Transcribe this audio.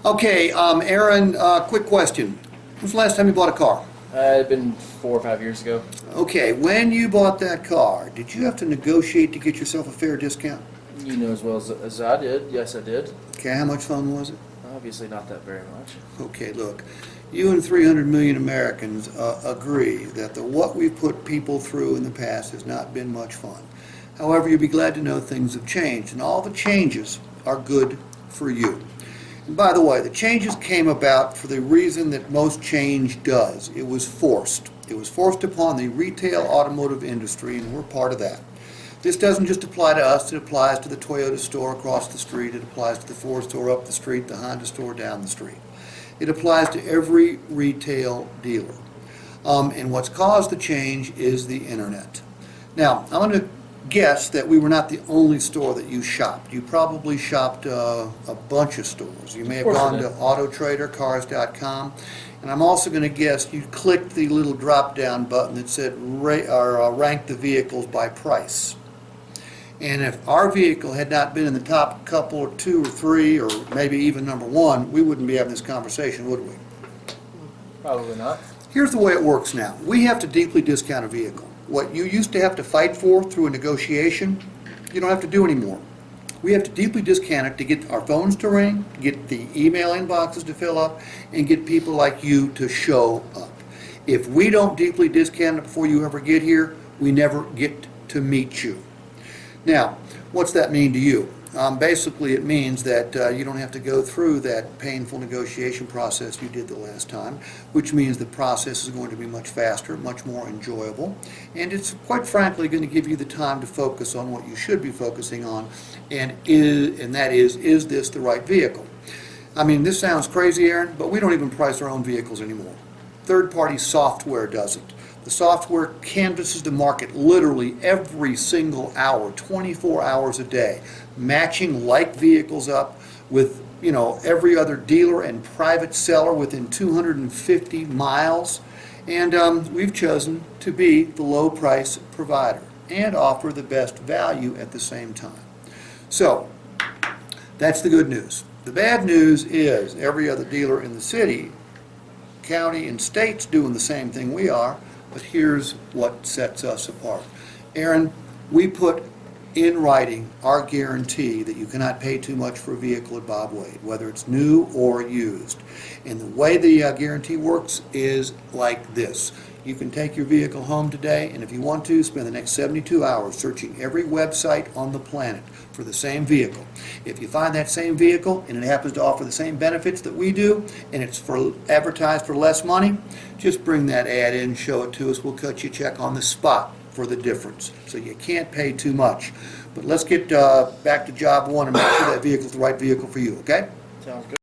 Okay, Aaron, quick question. When's the last time you bought a car? It'd been 4 or 5 years ago. Okay, when you bought that car, did you have to negotiate to get yourself a fair discount? You know as well as I did. Yes, I did. Okay, how much fun was it? Obviously not that very much. Okay, look, you and 300 million Americans agree that what we've put people through in the past has not been much fun. However, you'll be glad to know things have changed, and all the changes are good for you. And by the way, the changes came about for the reason that most change does. It was forced. It was forced upon the retail automotive industry, and we're part of that. This doesn't just apply to us, it applies to the Toyota store across the street, it applies to the Ford store up the street, the Honda store down the street. It applies to every retail dealer. And what's caused the change is the internet. Now, I'm going to guess that we were not the only store that you shopped. You probably shopped a bunch of stores. You may have gone to AutoTrader, Cars.com, and I'm also going to guess you clicked the little drop-down button that said rank the vehicles by price. And if our vehicle had not been in the top couple or two or three or maybe even number one, we wouldn't be having this conversation, would we? Probably not. Here's the way it works now. We have to deeply discount a vehicle. What you used to have to fight for through a negotiation, you don't have to do anymore. We have to deeply discount it to get our phones to ring, get the email inboxes to fill up, and get people like you to show up. If we don't deeply discount it before you ever get here, we never get to meet you. Now, what's that mean to you? Basically, it means that you don't have to go through that painful negotiation process you did the last time, which means the process is going to be much faster, much more enjoyable, and it's quite frankly going to give you the time to focus on what you should be focusing on, and that is this the right vehicle? I mean, this sounds crazy, Aaron, but we don't even price our own vehicles anymore. Third-party software does it. The software canvasses the market literally every single hour, 24 hours a day, matching like vehicles up with, every other dealer and private seller within 250 miles. And we've chosen to be the low price provider and offer the best value at the same time. So, that's the good news. The bad news is every other dealer in the city, county, and state's doing the same thing we are. But here's what sets us apart. Aaron, we put in writing our guarantee that you cannot pay too much for a vehicle at Bob Wade, whether it's new or used. And the way the guarantee works is like this. You can take your vehicle home today, and if you want to, spend the next 72 hours searching every website on the planet for the same vehicle. If you find that same vehicle and it happens to offer the same benefits that we do, and it's advertised for less money, just bring that ad in, show it to us. We'll cut you a check on the spot for the difference. So you can't pay too much. But let's get back to job one and make sure that vehicle's the right vehicle for you, okay? Sounds good.